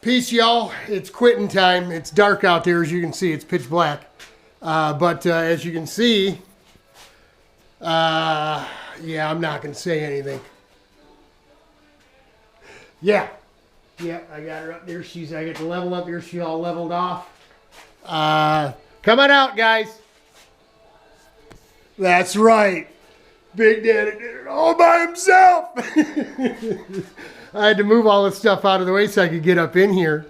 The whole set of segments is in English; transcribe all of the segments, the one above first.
Peace, y'all. It's quitting time. It's dark out there, as you can see. It's pitch black. But as you can see, yeah, I'm not going to say anything. Yeah, I got her up there. I got the level up here. She all leveled off. Come on out, guys. That's right. Big Daddy did it all by himself. I had to move all this stuff out of the way so I could get up in here.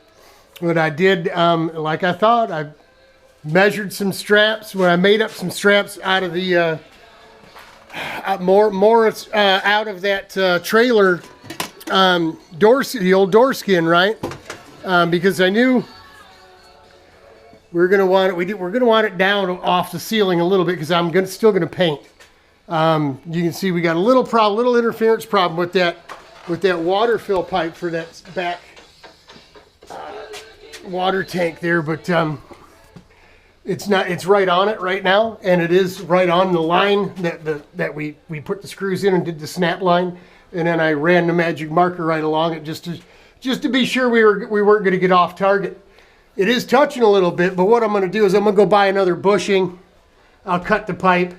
What I did, like I thought, I measured some straps. When I made up some straps out of the more out of that trailer the old door skin, right? Because I knew we're gonna want it. We're gonna want it down off the ceiling a little bit because I'm still gonna paint. You can see we got a little interference problem with that water fill pipe for that back water tank there, but it's right on it right now, and it is right on the line that we put the screws in and did the snap line, and then I ran the magic marker right along it just to be sure we weren't going to get off target. It is touching a little bit, but what I'm going to do is I'm going to go buy another bushing. I'll cut the pipe,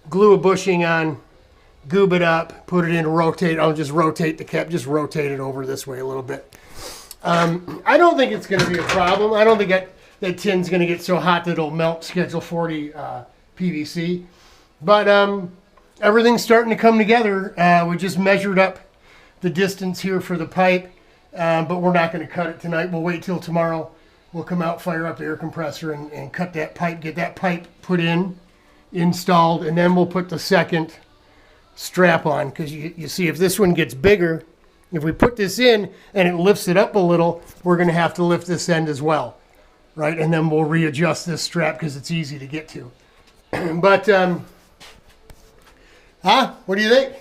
glue a bushing on, goob it up, put it in, rotate. I'll just rotate the cap, just rotate it over this way a little bit. I don't think it's going to be a problem. I don't think that tin's going to get so hot that it'll melt Schedule 40 PVC. But everything's starting to come together. We just measured up the distance here for the pipe, but we're not going to cut it tonight. We'll wait till tomorrow. We'll come out, fire up the air compressor, and cut that pipe, get that pipe put in, installed, and then we'll put the second strap on. Because you see, if this one gets bigger, if we put this in and it lifts it up a little, we're going to have to lift this end as well, right? And then we'll readjust this strap because it's easy to get to. But, what do you think?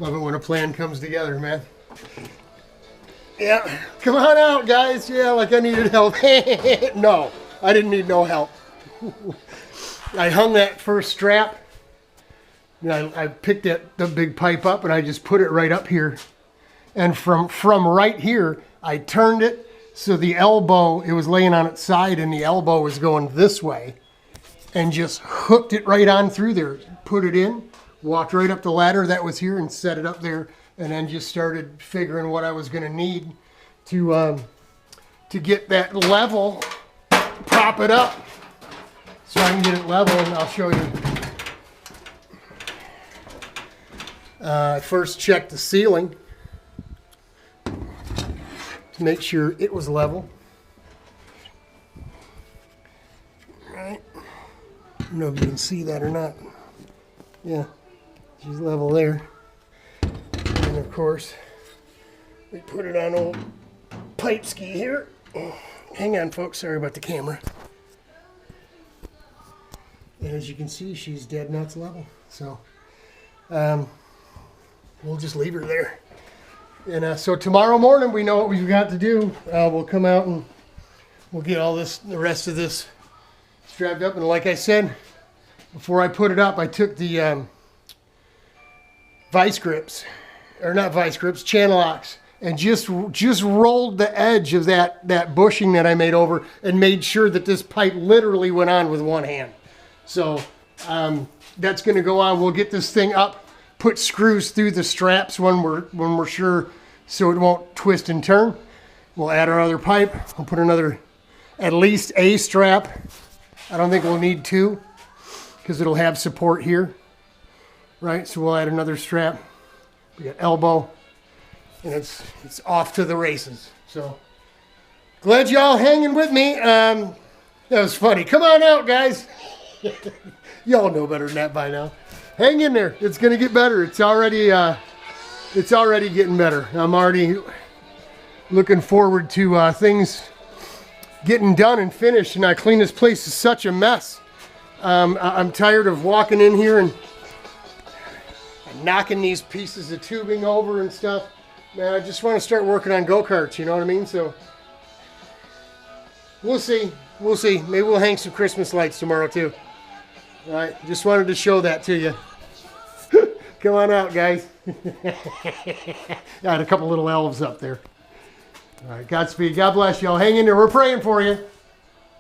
Love it when a plan comes together, man. Yeah, come on out, guys. Yeah, like I needed help. No, I didn't need no help. I hung that first strap. I picked the big pipe up and I just put it right up here. And from right here, I turned it so the elbow, it was laying on its side and the elbow was going this way. And just hooked it right on through there. Put it in, walked right up the ladder that was here and set it up there. And then just started figuring what I was going to need to get that level, prop it up so I can get it level, and I'll show you. I first checked the ceiling to make sure it was level. Right. I don't know if you can see that or not. Yeah, she's level there. And of course, we put it on old pipe ski here. Hang on, folks. Sorry about the camera. And as you can see, she's dead nuts level. So we'll just leave her there. And so tomorrow morning, we know what we've got to do. We'll come out and we'll get the rest of this strapped up. And like I said, before I put it up, I took the vice grips. Or not vice grips, channel locks, and just rolled the edge of that bushing that I made over and made sure that this pipe literally went on with one hand. So that's going to go on. We'll get this thing up, put screws through the straps when we're sure, so it won't twist and turn. We'll add our other pipe. We'll put at least a strap. I don't think we'll need two because it'll have support here, right? So we'll add another strap. We got elbow, and it's off to the races. So glad y'all hanging with me. That was funny. Come on out, guys. Y'all know better than that by now. Hang in there. It's gonna get better. It's already getting better. I'm already looking forward to things getting done and finished. And I clean this place. Is such a mess. I'm tired of walking in here and knocking these pieces of tubing over and stuff. Man, I just want to start working on go-karts, you know what I mean? So we'll see. Maybe we'll hang some Christmas lights tomorrow too. All right, just wanted to show that to you. Come on out, guys. I had a couple little elves up there. All right, Godspeed. God bless y'all. Hang in there. We're praying for you.